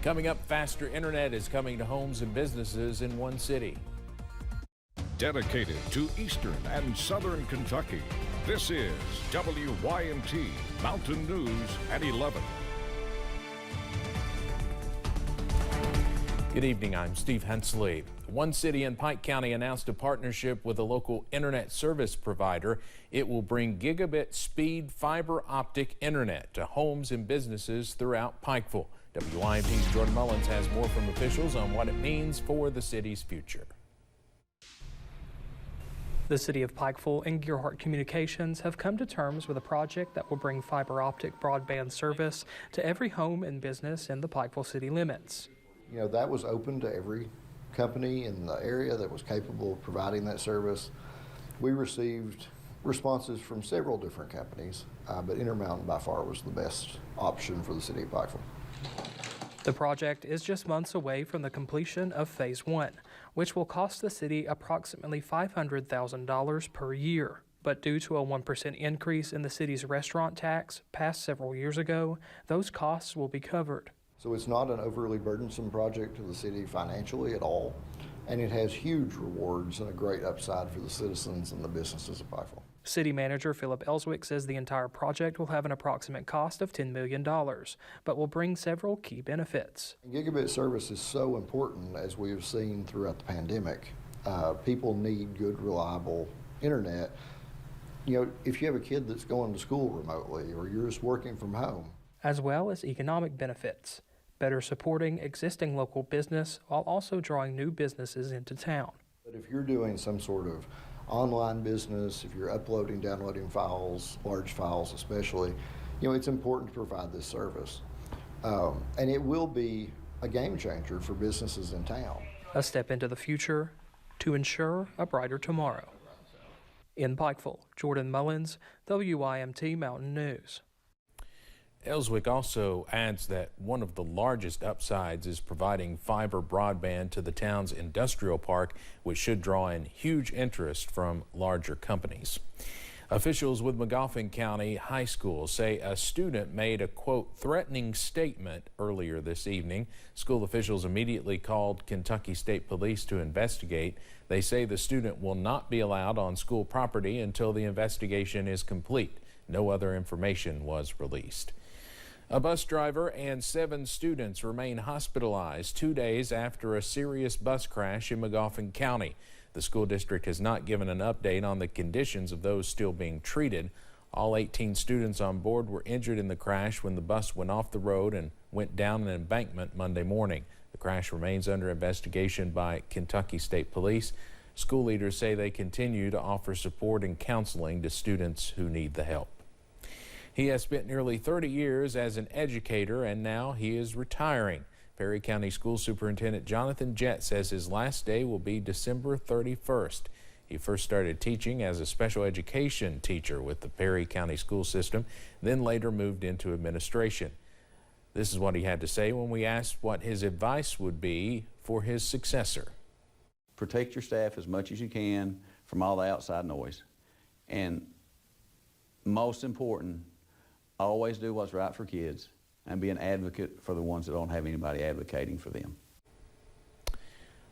Coming up, faster internet is coming to homes and businesses in one city. Dedicated to Eastern and Southern Kentucky, this is WYMT Mountain News at 11. Good evening, I'm Steve Hensley. One city in Pike County announced a partnership with a local internet service provider. It will bring gigabit speed fiber optic internet to homes and businesses throughout Pikeville. WYMT's Jordan Mullins has more from officials on what it means for the city's future. The City of Pikeville and Gearhart Communications have come to terms with a project that will bring fiber optic broadband service to every home and business in the Pikeville city limits. You know, that was open to every company in the area that was capable of providing that service. We received responses from several different companies, but Intermountain by far was the best option for the City of Pikeville. The project is just months away from the completion of Phase 1, which will cost the city approximately $500,000 per year. But due to a 1% increase in the city's restaurant tax passed several years ago, those costs will be covered. So it's not an overly burdensome project to the city financially at all, and it has huge rewards and a great upside for the citizens and the businesses of Pikeville. City Manager Philip Ellswick says the entire project will have an approximate cost of $10 million, but will bring several key benefits. Gigabit service is so important, as we have seen throughout the pandemic. People need good, reliable internet. You know, if you have a kid that's going to school remotely or you're just working from home. As well as economic benefits, better supporting existing local business while also drawing new businesses into town. But if you're doing some sort of online business, if you're uploading, downloading files, large files especially, you know, it's important to provide this service. And it will be a game changer for businesses in town. A step into the future to ensure a brighter tomorrow. In Pikeville, Jordan Mullins, WYMT Mountain News. Ellswick also adds that one of the largest upsides is providing fiber broadband to the town's industrial park, which should draw in huge interest from larger companies. Officials with Magoffin County High School say a student made a, quote, threatening statement earlier this evening. School officials immediately called Kentucky State Police to investigate. They say the student will not be allowed on school property until the investigation is complete. No other information was released. A bus driver and 7 students remain hospitalized 2 days after a serious bus crash in Magoffin County. The school district has not given an update on the conditions of those still being treated. All 18 students on board were injured in the crash when the bus went off the road and went down an embankment Monday morning. The crash remains under investigation by Kentucky State Police. School leaders say they continue to offer support and counseling to students who need the help. He has spent nearly 30 years as an educator, and now he is retiring. Perry County School Superintendent Jonathan Jett says his last day will be December 31st. He first started teaching as a special education teacher with the Perry County school system, then later moved into administration. This is what he had to say when we asked what his advice would be for his successor. Protect your staff as much as you can from all the outside noise. And most important, always do what's right for kids and be an advocate for the ones that don't have anybody advocating for them.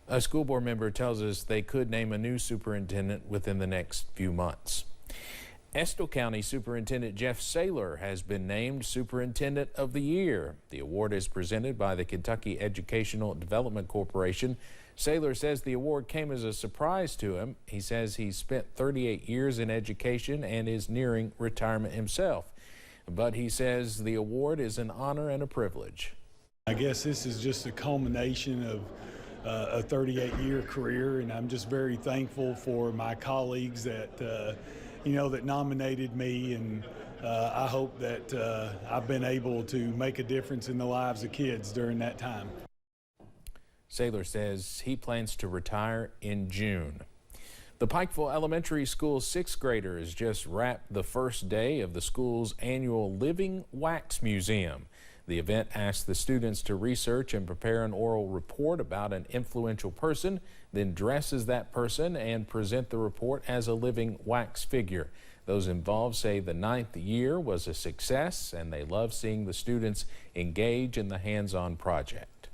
A school board member tells us they could name a new superintendent within the next few months. Estill County Superintendent Jeff Saylor has been named Superintendent of the Year. The award is presented by the Kentucky Educational Development Corporation. Saylor says the award came as a surprise to him. He says he's spent 38 years in education and is nearing retirement himself. But he says the award is an honor and a privilege. I guess this is just a culmination of a 38-year career, and I'm just very thankful for my colleagues that that nominated me, and I hope that I've been able to make a difference in the lives of kids during that time. Saylor says he plans to retire in June. The Pikeville Elementary School 6th graders just wrapped the first day of the school's annual Living Wax Museum. The event asked the students to research and prepare an oral report about an influential person, then dress as that person and present the report as a living wax figure. Those involved say the 9th year was a success and they love seeing the students engage in the hands-on project.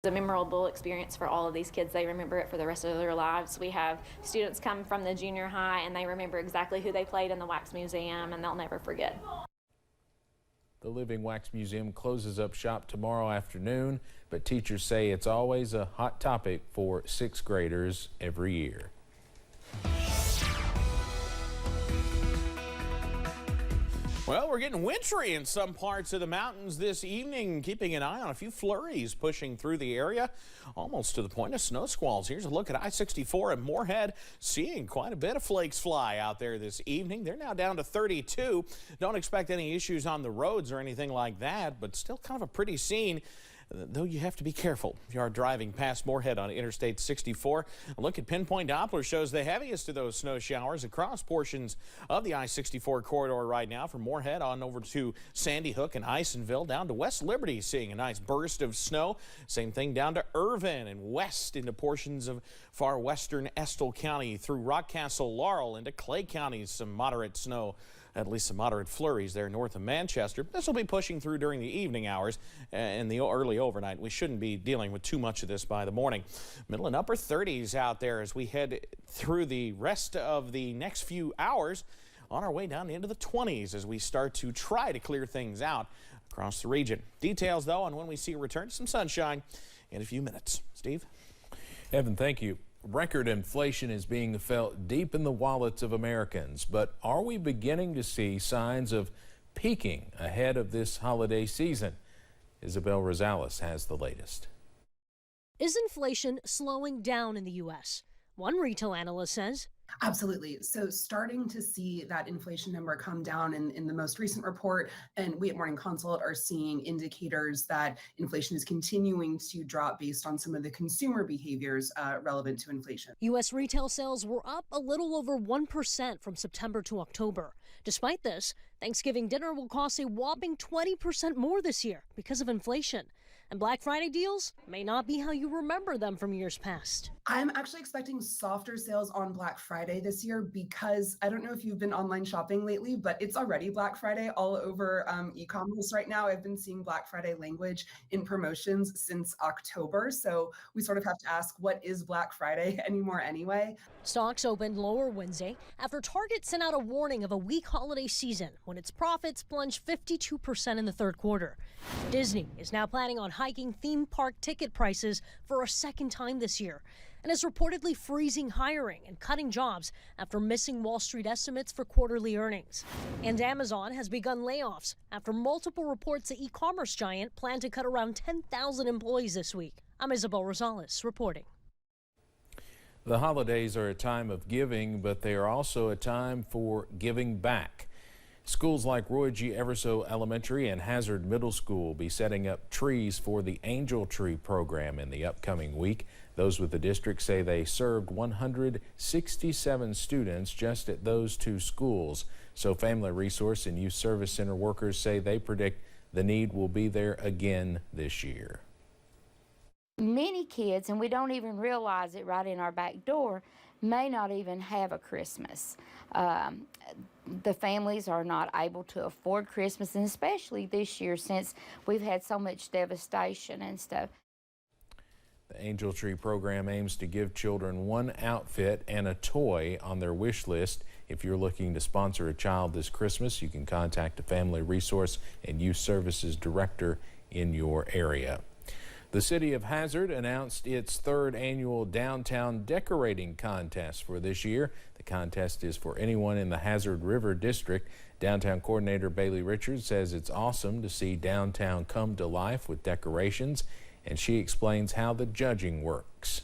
A memorable experience for all of these kids. They remember it for the rest of their lives. We have students come from the junior high and they remember exactly who they played in the Wax Museum, and they'll never forget. The Living Wax Museum closes up shop tomorrow afternoon, but teachers say it's always a hot topic for 6th graders every year. Well, we're getting wintry in some parts of the mountains this evening, keeping an eye on a few flurries pushing through the area, almost to the point of snow squalls. Here's a look at I-64 at Moorhead, seeing quite a bit of flakes fly out there this evening. They're now down to 32. Don't expect any issues on the roads or anything like that, but still kind of a pretty scene. Though you have to be careful if you are driving past Moorhead on Interstate 64. A look at Pinpoint Doppler shows the heaviest of those snow showers across portions of the I-64 corridor right now, from Moorhead on over to Sandy Hook and Isonville, down to West Liberty, seeing a nice burst of snow. Same thing down to Irvin and west into portions of far western Estill County, through Rockcastle, Laurel, into Clay County. Some moderate snow, at least some moderate flurries there north of Manchester. This will be pushing through during the evening hours and the early overnight. We shouldn't be dealing with too much of this by the morning. Middle and upper 30s out there as we head through the rest of the next few hours, on our way down into the 20s as we start to try to clear things out across the region. Details, though, on when we see a return to some sunshine in a few minutes. Steve? Evan, thank you. Record inflation is being felt deep in the wallets of Americans, but are we beginning to see signs of peaking ahead of this holiday season? Isabel Rosales has the latest. Is inflation slowing down in the U.S.? One retail analyst says. Absolutely. So starting to see that inflation number come down in the most recent report, and we at Morning Consult are seeing indicators that inflation is continuing to drop based on some of the consumer behaviors relevant to inflation. U.S. retail sales were up a little over 1% from September to October. Despite this, Thanksgiving dinner will cost a whopping 20% more this year because of inflation. And Black Friday deals may not be how you remember them from years past. I'm actually expecting softer sales on Black Friday this year because I don't know if you've been online shopping lately, but it's already Black Friday all over e-commerce right now. I've been seeing Black Friday language in promotions since October. So we sort of have to ask, what is Black Friday anymore anyway? Stocks opened lower Wednesday after Target sent out a warning of a weak holiday season when its profits plunged 52% in the third quarter. Disney is now planning on hiking theme park ticket prices for a second time this year, and is reportedly freezing hiring and cutting jobs after missing Wall Street estimates for quarterly earnings. And Amazon has begun layoffs after multiple reports the e-commerce giant planned to cut around 10,000 employees this week. I'm Isabel Rosales reporting. The holidays are a time of giving, but they are also a time for giving back. Schools like Roy G. Everso Elementary and Hazard Middle School will be setting up trees for the Angel Tree program in the upcoming week. Those with the district say they served 167 students just at those two schools. So Family Resource and Youth Service Center workers say they predict the need will be there again this year. Many kids, and we don't even realize it right in our back door, may not even have a Christmas. The families are not able to afford Christmas, and especially this year since we've had so much devastation and stuff. The Angel Tree program aims to give children one outfit and a toy on their wish list. If you're looking to sponsor a child this Christmas, you can contact a Family Resource and Youth Services director in your area. The City of Hazard announced its third annual Downtown Decorating Contest for this year. The contest is for anyone in the Hazard River District. Downtown Coordinator Bailey Richards says it's awesome to see downtown come to life with decorations, and she explains how the judging works.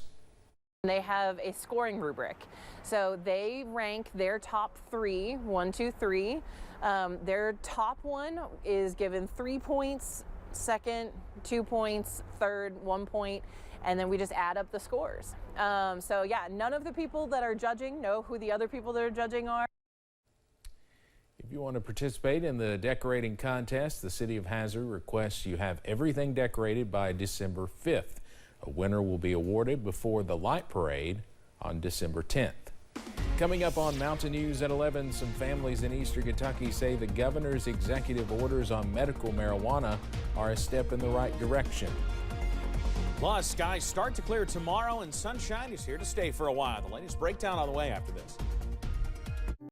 They have a scoring rubric. So they rank their top three, 1, 2, 3. Their top one is given 3 points, second 2 points, third 1 point, and then we just add up the scores. So yeah, none of the people that are judging know who the other people that are judging are. If you want to participate in the decorating contest, the City of Hazard requests you have everything decorated by December 5th. A winner will be awarded before the light parade on December 10th. Coming up on Mountain News at 11, some families in eastern Kentucky say the governor's executive orders on medical marijuana are a step in the right direction. Plus, skies start to clear tomorrow and sunshine is here to stay for a while. The latest breakdown on the way after this.